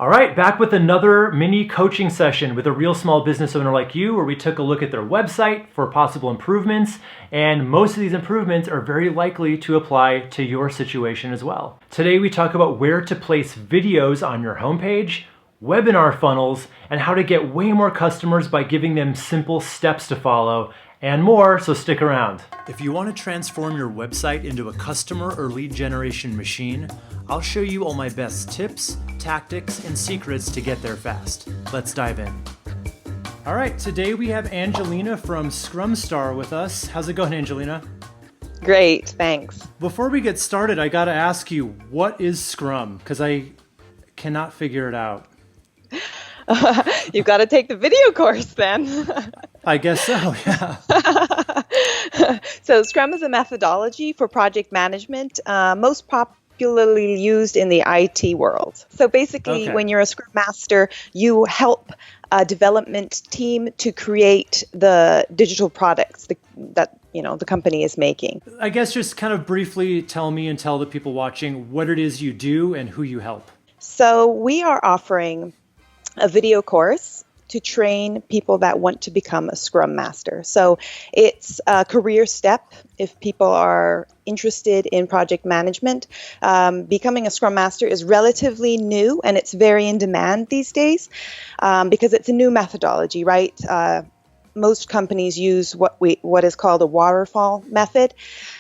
All right, back with another mini coaching session with a real small business owner like you, where we took a look at their website for possible improvements, and most of these improvements are very likely to apply to your situation as well. Today we talk about where to place videos on your homepage, webinar funnels, and how to get way more customers by giving them simple steps to follow, and more, so stick around. If you want to transform your website into a customer or lead generation machine, I'll show you all my best tips, tactics, and secrets to get there fast. Let's dive in. All right, today we have Angelina from Scrum Star with us. How's it going, Angelina? Great, thanks. Before we get started, I got to ask you, what is Scrum? Because I cannot figure it out. You've got to take the video course then. I guess so, yeah. So Scrum is a methodology for project management, most popularly used in the IT world. So basically, when you're a Scrum Master, you help a development team to create the digital products that the company is making. I guess just kind of briefly tell me and tell the people watching what it is you do and who you help. So we are offering a video course to train people that want to become a Scrum Master. So it's a career step if people are interested in project management. Becoming a Scrum Master is relatively new and it's very in demand these days because it's a new methodology, right? Most companies use what is called a waterfall method,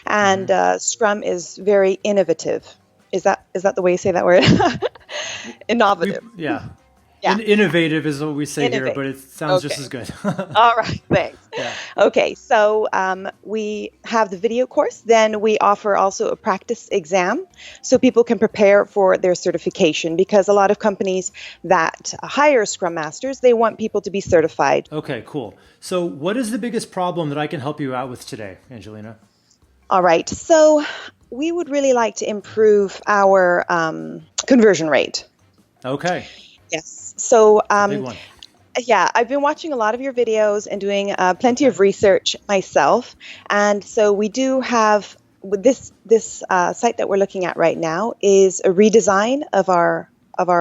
and Scrum is very innovative. Is that the way you say that word? Innovative. Yeah. Yeah. Innovative is what we say here, but it sounds just as good. All right, thanks. Yeah. Okay, so we have the video course. Then we offer also a practice exam so people can prepare for their certification, because a lot of companies that hire Scrum Masters, they want people to be certified. Okay, cool. So what is the biggest problem that I can help you out with today, Angelina? All right, so we would really like to improve our conversion rate. Okay. Yes. So, big one. Yeah, I've been watching a lot of your videos and doing plenty of research myself. And so we do have this site that we're looking at right now is a redesign of our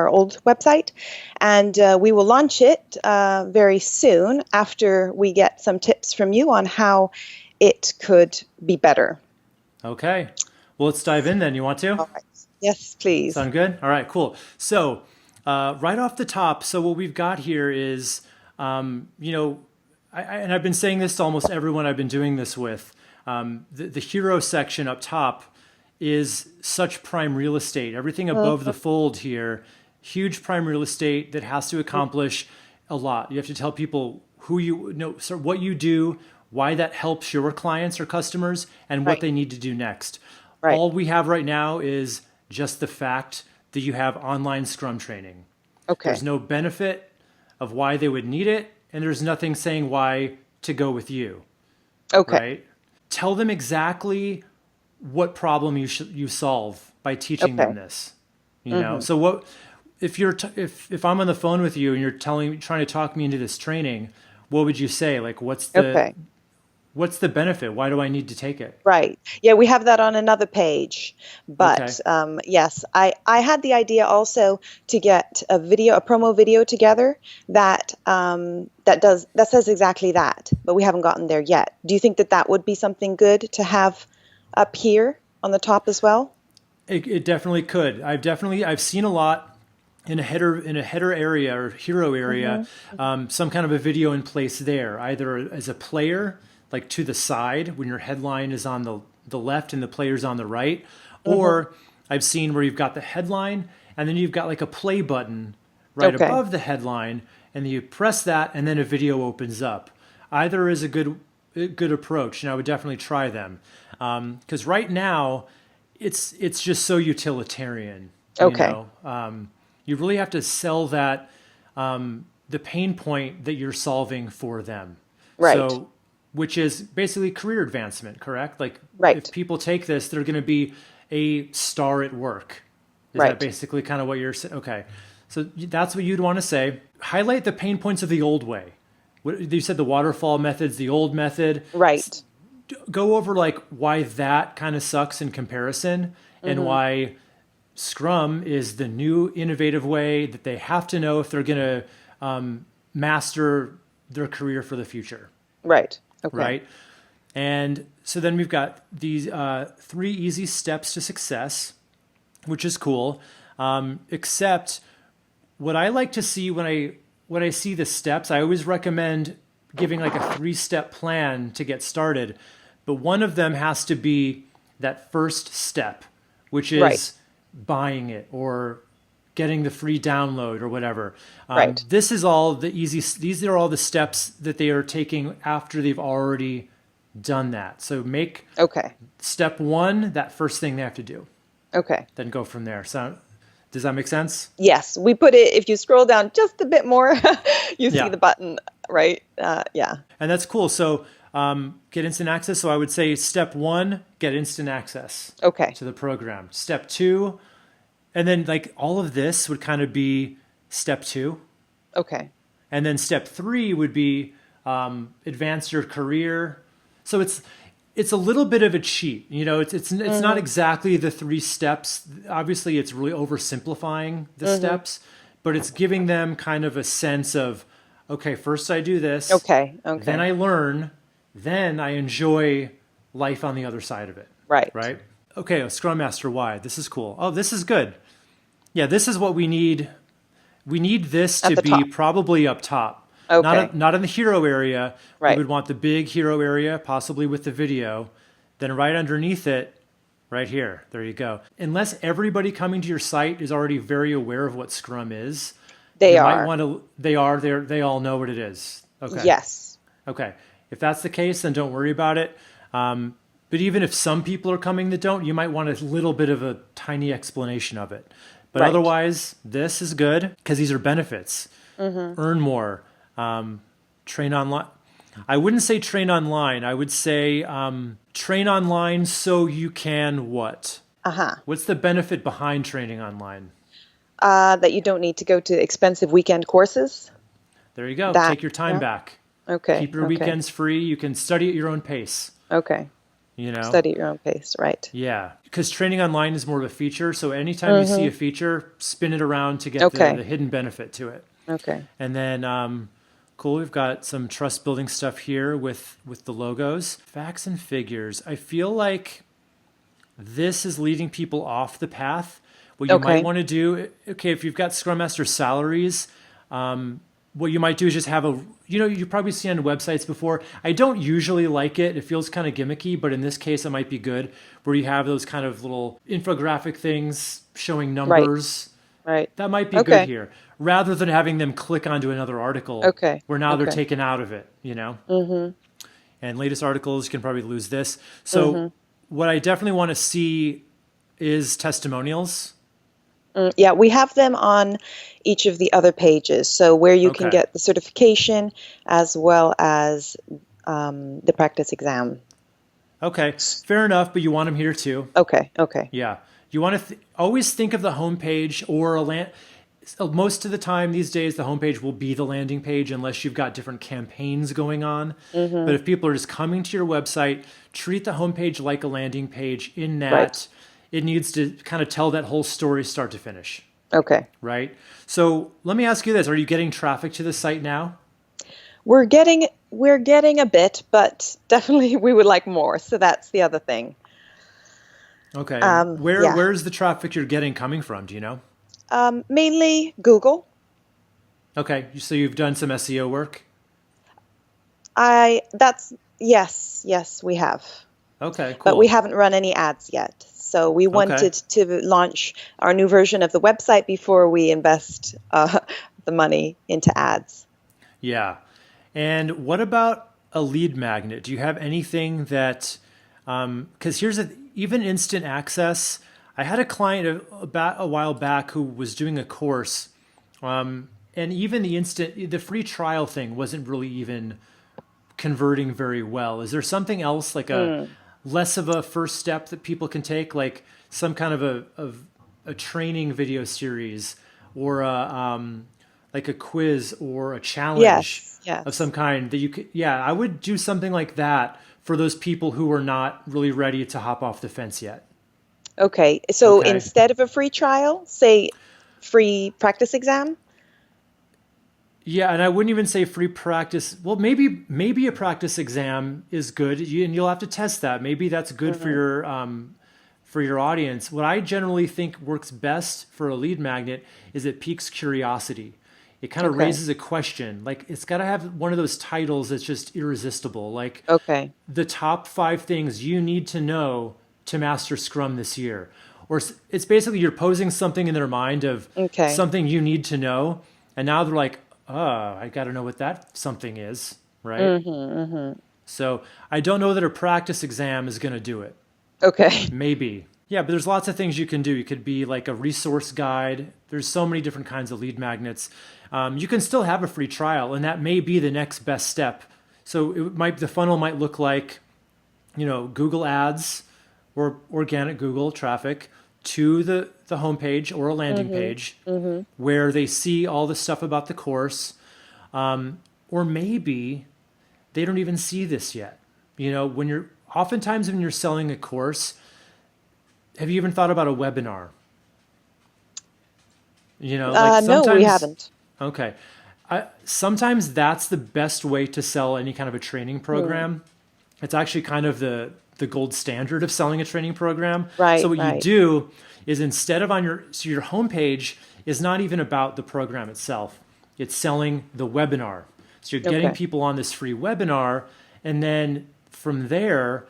old website, and we will launch it very soon after we get some tips from you on how it could be better. Okay. Well, let's dive in then. You want to? All right. Yes, please. Sound good? All right, cool. So right off the top, so what we've got here is, and I've been saying this to almost everyone I've been doing this with, the hero section up top is such prime real estate. Everything above the fold here, huge prime real estate that has to accomplish a lot. You have to tell people what you do, why that helps your clients or customers, and what they need to do next. Right. All we have right now is just the fact that you have online Scrum training. Okay. There's no benefit of why they would need it, and there's nothing saying why to go with you. Okay. Right? Tell them exactly what problem you solve by teaching them this. You know. So what if if I'm on the phone with you and you're trying to talk me into this training, what would you say? Like, what's the benefit? Why do I need to take it? Right. Yeah, we have that on another page. But yes, I had the idea also to get a promo video together that says exactly that, but we haven't gotten there yet. Do you think that would be something good to have up here on the top as well? It definitely could. I've seen a lot in a header area or hero area, some kind of a video in place there, either as a player, like to the side when your headline is on the left and the player's on the right. Or I've seen where you've got the headline and then you've got like a play button right above the headline, and you press that and then a video opens up. Either is a good approach, and I would definitely try them. Because right now it's just so utilitarian. Okay. You really have to sell that, the pain point that you're solving for them. Right. So, which is basically career advancement, correct? Like, if people take this, they're going to be a star at work. Is that basically kind of what you're saying? Okay. So that's what you'd want to say. Highlight the pain points of the old way. You said the waterfall method's the old method. Right. Go over like why that kind of sucks in comparison and why Scrum is the new innovative way that they have to know if they're going to master their career for the future. Right. Okay. Right. And so then we've got these 3 easy steps to success, which is cool. Except what I like to see when I see the steps, I always recommend giving like a 3-step plan to get started. But one of them has to be that first step, which is buying it or getting the free download or whatever. This is all the these are all the steps that they are taking after they've already done that. So make step 1 that first thing they have to do. Okay. Then go from there. So does that make sense? Yes. We put it, if you scroll down just a bit more, you see the button, right? Yeah. And that's cool. So get instant access. So I would say step 1, get instant access to the program. Step 2, and then like all of this would kind of be step 2. Okay. And then step 3 would be advance your career. So it's a little bit of a cheat. You know, it's not exactly the 3 steps. Obviously, it's really oversimplifying the steps, but it's giving them kind of a sense of, okay, first I do this. Okay. Then I learn. Then I enjoy life on the other side of it. Right. Okay, Scrum Master, why? This is cool. Oh, this is good. Yeah, this is what we need. We need this to be probably up top. Okay. Not in the hero area. Right. We would want the big hero area, possibly with the video. Then right underneath it, right here. There you go. Unless everybody coming to your site is already very aware of what Scrum is. They all know what it is. Okay. Yes. Okay. If that's the case, then don't worry about it. But even if some people are coming that don't, you might want a little bit of a tiny explanation of it. But otherwise, this is good because these are benefits. Earn more. Train online. I wouldn't say train online. I would say train online so you can what? What's the benefit behind training online? That you don't need to go to expensive weekend courses. There you go. Take your time back. Okay. Keep your weekends free. You can study at your own pace. Okay. You know? Study at your own pace, right. Yeah. Because training online is more of a feature. So anytime you see a feature, spin it around to get the hidden benefit to it. Okay. And then, cool, we've got some trust building stuff here with the logos. Facts and figures. I feel like this is leading people off the path. What you might want to do, if you've got Scrum Master salaries, what you might do is just have you probably see on websites before. I don't usually like it. It feels kind of gimmicky, but in this case, it might be good where you have those kind of little infographic things showing numbers. Right. That might be good here, rather than having them click onto another article where now they're taken out of it, you know? And latest articles, you can probably lose this. So what I definitely want to see is testimonials. Yeah, we have them on each of the other pages. So where you can get the certification as well as the practice exam. Okay, fair enough, but you want them here too. Okay. Yeah. You want to always think of the homepage or most of the time these days, the homepage will be the landing page unless you've got different campaigns going on. But if people are just coming to your website, treat the homepage like a landing page in that it needs to kind of tell that whole story start to finish. Okay. Right? So let me ask you this. Are you getting traffic to the site now? We're getting a bit, but definitely we would like more. So that's the other thing. Okay. Where's the traffic you're getting coming from? Do you know? Mainly Google. Okay. So you've done some SEO work? Yes, we have. Okay, cool. But we haven't run any ads yet. So we wanted to launch our new version of the website before we invest the money into ads. Yeah. And what about a lead magnet? Do you have anything that, because even instant access, I had a client about a while back who was doing a course, and even the free trial thing wasn't really even converting very well. Is there something else like less of a first step that people can take, like some kind of a training video series or like a quiz or a challenge of some kind that you could, I would do something like that for those people who are not really ready to hop off the fence yet. Okay. So Okay. instead of a free trial, say free practice exam? Yeah, and I wouldn't even say free practice. Well, maybe a practice exam is good, and you'll have to test that. Maybe that's good Hmm. for your audience. What I generally think works best for a lead magnet is it piques curiosity. It kind of Okay. raises a question. Like it's got to have one of those titles that's just irresistible. Like Okay. the top 5 things you need to know to master Scrum this year. Or it's basically you're posing something in their mind of Okay. something you need to know. And now they're like, oh, I got to know what that something is, right? Hmm. So I don't know that a practice exam is going to do it. Okay. Maybe. Yeah, but there's lots of things you can do. You could be like a resource guide. There's so many different kinds of lead magnets. You can still have a free trial, and that may be the next best step. So the funnel might look like, Google Ads or organic Google traffic to the homepage or a landing Hmm. page Hmm. where they see all the stuff about the course. Or maybe they don't even see this yet. Oftentimes when you're selling a course, have you even thought about a webinar? Like No, we sometimes, haven't. okay, sometimes that's the best way to sell any kind of a training Hmm. program. It's actually kind of the gold standard of selling a training program. So Right, what you right. do is instead of your homepage is not even about the program itself. It's selling the webinar. So you're getting Okay. people on this free webinar, and then from there,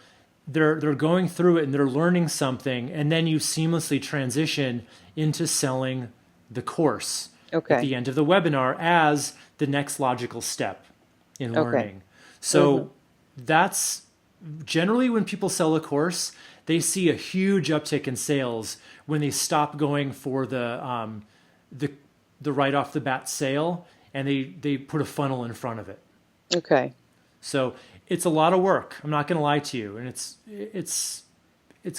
they're going through it and they're learning something, and then you seamlessly transition into selling the course at Okay. the end of the webinar as the next logical step in Okay. learning. Hmm. So that's generally when people sell a course, they see a huge uptick in sales when they stop going for the the right off the bat sale and they put a funnel in front of it. Okay. So it's a lot of work. I'm not going to lie to you, and it's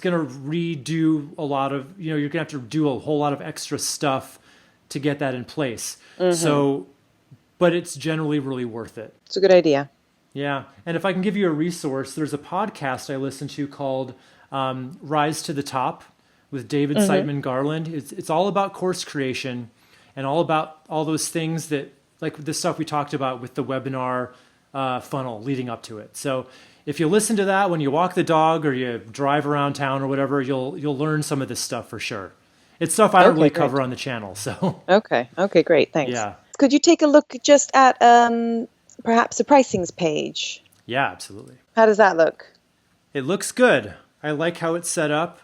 going to redo a lot of you're going to have to do a whole lot of extra stuff to get that in place. Hmm. So, but it's generally really worth it. It's a good idea. Yeah. And if I can give you a resource, there's a podcast I listen to called Rise to the Top with David Hmm. Siteman Garland. It's all about course creation and all about all those things that, like the stuff we talked about with the webinar funnel leading up to it. So if you listen to that when you walk the dog or you drive around town or whatever, you'll learn some of this stuff for sure. It's stuff I don't Okay, really cover great. on the channel. So Okay. Okay, great. Thanks. yeah, Could you take a look just at perhaps a pricings page? yeah, absolutely. How does that look? It looks good. I like how it's set up.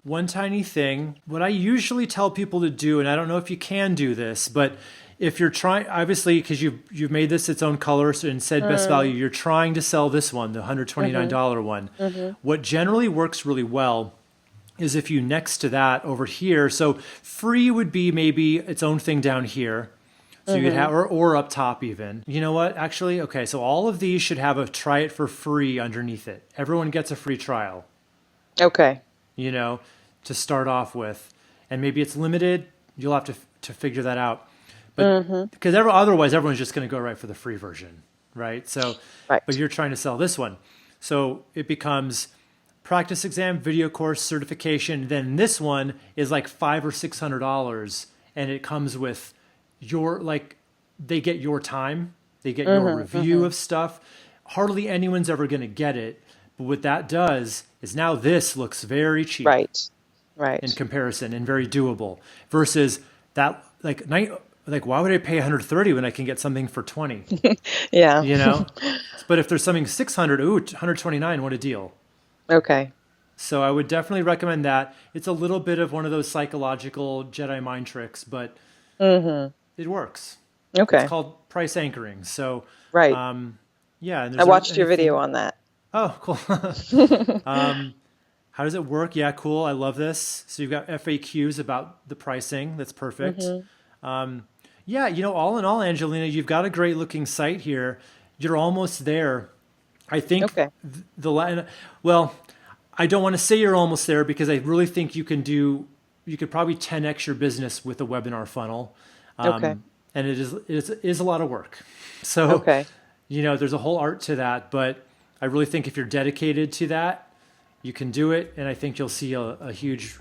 One tiny thing, what I usually tell people to do, and I don't know if you can do this, but if you're trying, obviously, because you've made this its own color and said best value, Mm, you're trying to sell this one, the mm-hmm. $129 one. Mm-hmm. What generally works really well is if you next to that over here. So free would be maybe its own thing down here. So you could Mm-hmm. have, or up top even. You know what? Actually, okay. So all of these should have a try it for free underneath it. Everyone gets a free trial, Okay. you know, to start off with, and maybe it's limited. You'll have to figure that out. But Mm-hmm. because otherwise everyone's just going to go right for the free version, right? So, but Right. you're trying to sell this one, so it becomes practice exam, video course, certification. Then this one is like $500 or $600, and it comes with your like they get your time, they get your Mm-hmm. review Mm-hmm. of stuff. Hardly anyone's ever going to get it, but what that does is now this looks very cheap Right. in Right. comparison and very doable versus that like why would I pay 130 when I can get something for 20, Yeah. you know? But if there's something 600, ooh, 129, what a deal. Okay. So I would definitely recommend that. It's a little bit of one of those psychological Jedi mind tricks, but Mm-hmm. it works. It's Okay. called price anchoring. So Right. um yeah, and I there's watched your video anything. on that. Oh, cool. How does it work? Yeah, cool. I love this. So you've got FAQs about the pricing. That's perfect. Mm-hmm. Yeah, all in all, Angelina, you've got a great looking site here. You're almost there. I think Okay. well, I don't want to say you're almost there because I really think you could probably 10x your business with a webinar funnel. Okay. And it is a lot of work. So, Okay. there's a whole art to that, but I really think if you're dedicated to that, you can do it, and I think you'll see a huge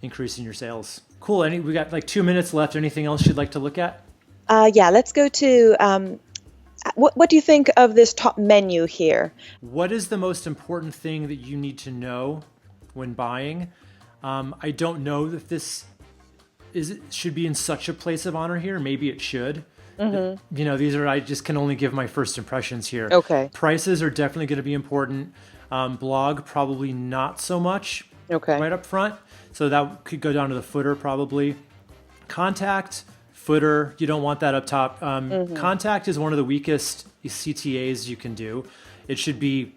increase in your sales. Cool. We got like 2 minutes left. Anything else you'd like to look at? Yeah, let's go to what do you think of this top menu here? What is the most important thing that you need to know when buying? I don't know if this should be in such a place of honor here. Maybe it should. Mm-hmm. I just can only give my first impressions here. Okay. Prices are definitely going to be important. Blog, probably not so much. Okay. Right up front. So that could go down to the footer probably. Contact, footer, you don't want that up top. Contact is one of the weakest CTAs you can do. It should be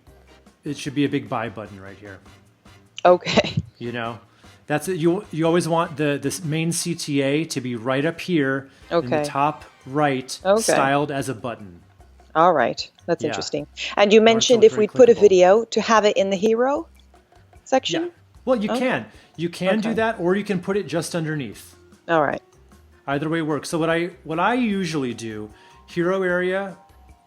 a big buy button right here. Okay. That's it. You always want this main CTA to be right up here in the top right, styled as a button. All right. That's interesting. And you mentioned if we put a video, to have it in the hero section? Yeah. Well, you can. You can do that, or you can put it just underneath. All right. Either way works. So what I usually do, hero area,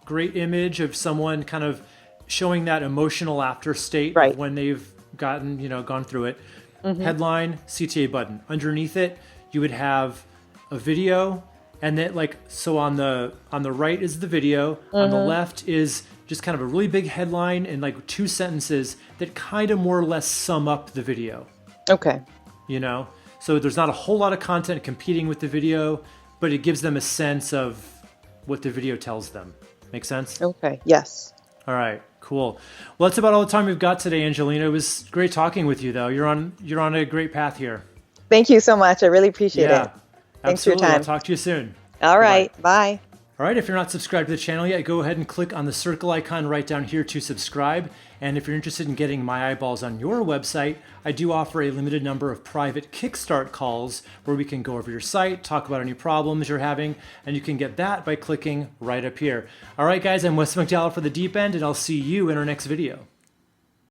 great image of someone kind of showing that emotional after state of when they've gone through it. Headline, CTA button. Underneath it, you would have a video, and then on the right is the video, on the left is just kind of a really big headline and like 2 sentences that kind of more or less sum up the video. Okay. So there's not a whole lot of content competing with the video, but it gives them a sense of what the video tells them. Make sense? Okay. Yes. All right. Cool. Well, that's about all the time we've got today, Angelina. It was great talking with you, though. You're on a great path here. Thank you so much. I really appreciate it. Thanks Absolutely. for your time. I'll talk to you soon. All right. Bye. All right, if you're not subscribed to the channel yet, go ahead and click on the circle icon right down here to subscribe. And if you're interested in getting my eyeballs on your website, I do offer a limited number of private Kickstart calls where we can go over your site, talk about any problems you're having, and you can get that by clicking right up here. All right, guys, I'm Wes McDowell for The Deep End, and I'll see you in our next video.